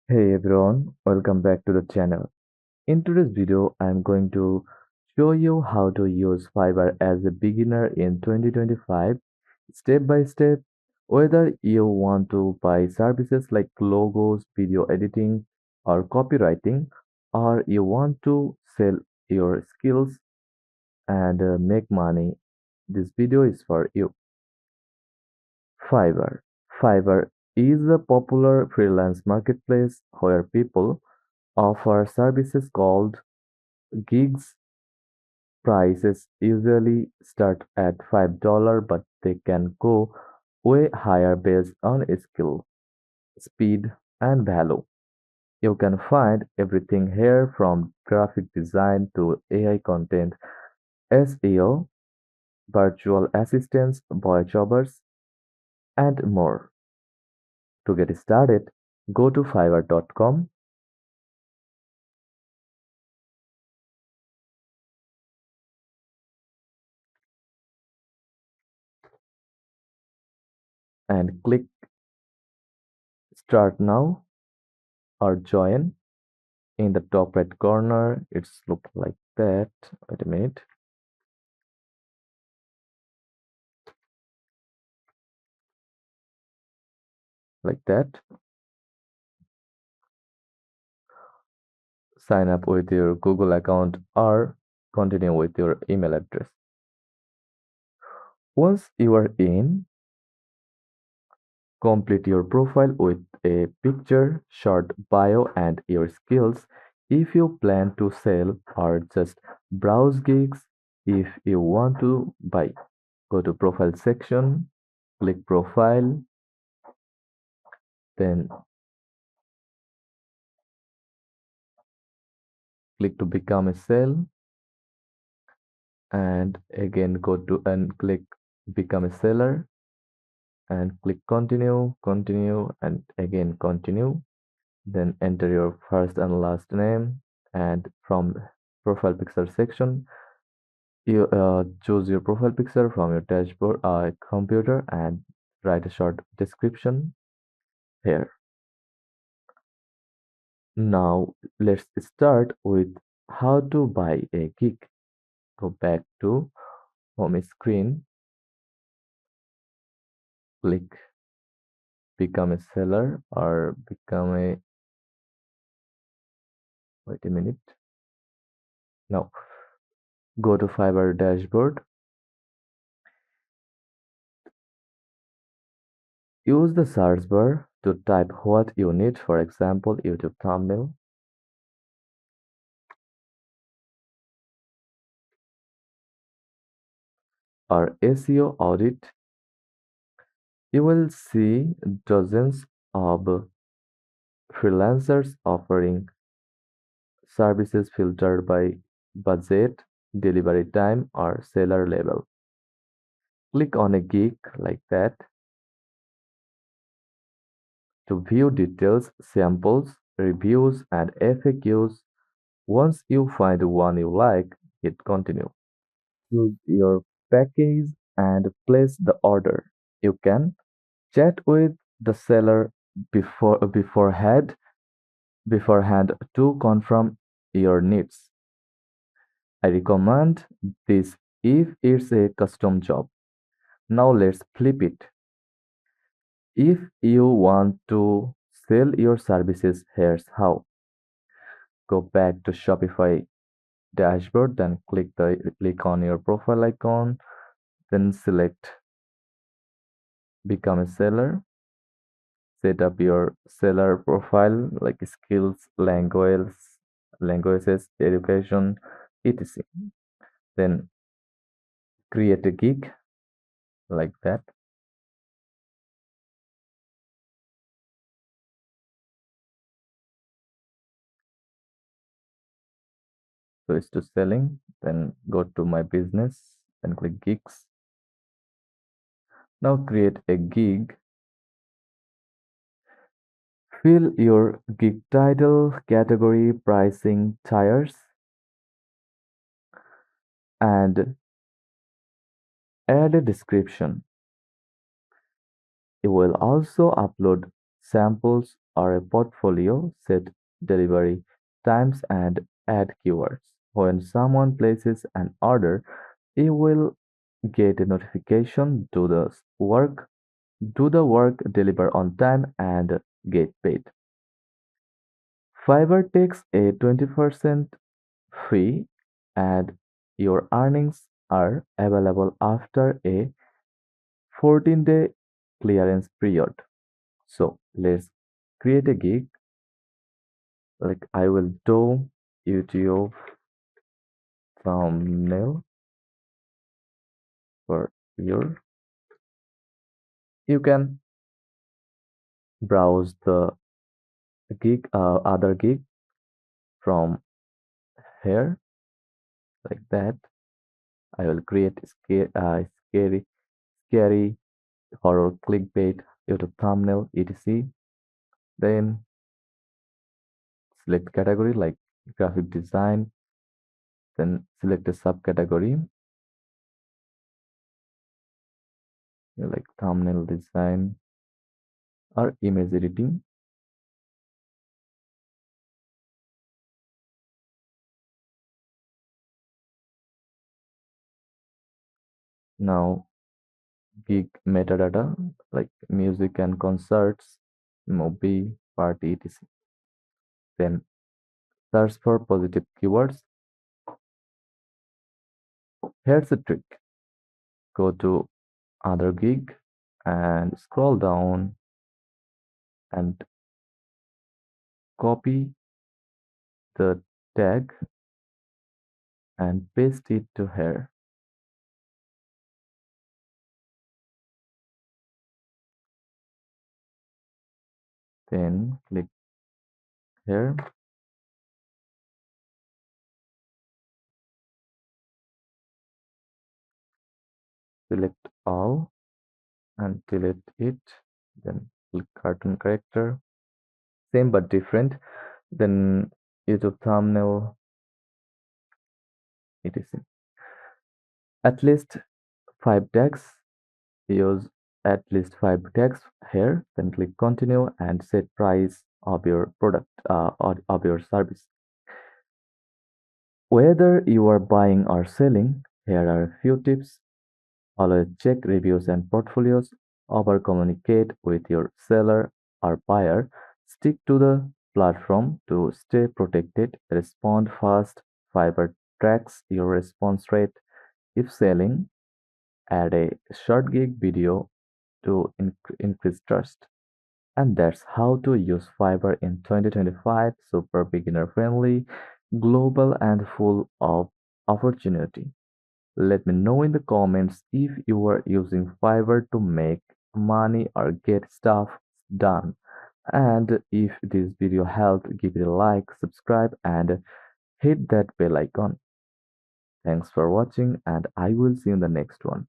Hey everyone, welcome back to the channel. In today's video, I'm going to show you how to use Fiverr as a beginner in 2025, step by step. Whether you want to buy services like logos, video editing, or copywriting, or you want to sell your skills and make money, this video is for you. Fiverr. Fiverr is a popular freelance marketplace where people offer services called gigs. Prices usually start at $5, but they can go way higher based on skill, speed, and value. You can find everything here from graphic design to AI content, SEO, virtual assistants, voiceovers, and more. To get started, go to fiverr.com and click Start Now or Join. In the top right corner, it's look like that. Wait a minute, like that. Sign up with your Google account or continue with your email address. Once you are in, complete your profile with a picture, short bio, and your skills. If you plan to sell or just browse gigs, if you want to buy, go to profile section, click profile, then click to become a sale, and again go to and click become a seller and click continue, continue, and again continue. Then enter your first and last name, and from profile picture section, you choose your profile picture from your dashboard computer and write a short description here. Now let's start with how to buy a gig. Go back to home screen, click become a seller or become a wait a minute. Now go to Fiverr dashboard. Use the search bar to type what you need, for example, YouTube thumbnail, or SEO audit. You will see dozens of freelancers offering services filtered by budget, delivery time, or seller level. Click on a gig like that to view details, samples, reviews, and FAQs. Once you find one you like, hit continue. Choose your package and place the order. You can chat with the seller beforehand to confirm your needs. I recommend this if it's a custom job. Now let's flip it. If you want to sell your services, here's how. Go back to Shopify dashboard, then click on your profile icon, then select become a seller. Set up your seller profile like skills, languages, education, etc. Then create a gig like that. So it's to selling. Then go to my business and click gigs. Now create a gig. Fill your gig title, category, pricing, tiers, and add a description. You will also upload samples or a portfolio, set delivery times, and add keywords. When someone places an order, you will get a notification, do the work, deliver on time, and get paid. Fiverr takes a 20% fee, and your earnings are available after a 14-day clearance period. So let's create a gig. Like I will do YouTube thumbnail for your. You can browse the other gig from here like that. I will create scary horror clickbait YouTube thumbnail etc. Then select category like graphic design. Then select a subcategory like thumbnail design or image editing. Now gig metadata like music and concerts, movie, party, etc. Then search for positive keywords. Here's a trick. Go to other gig and scroll down and copy the tag and paste it to here. Then click here. Select all and delete it. Then click cartoon character. Same but different. Then YouTube thumbnail etc. At least 5 tags. Use at least 5 tags here. Then click continue and set price of your product or of your service. Whether you are buying or selling, here are a few tips. Always check reviews and portfolios. Over communicate with your seller or buyer. Stick to the platform to stay protected. Respond fast. Fiverr tracks your response rate. If selling, add a short gig video to increase trust. And that's how to use Fiverr in 2025. Super beginner friendly, global, and full of opportunity. Let me know in the comments if you are using Fiverr to make money or get stuff done. And if this video helped, give it a like, subscribe, and hit that bell icon. Thanks for watching, and I will see you in the next one.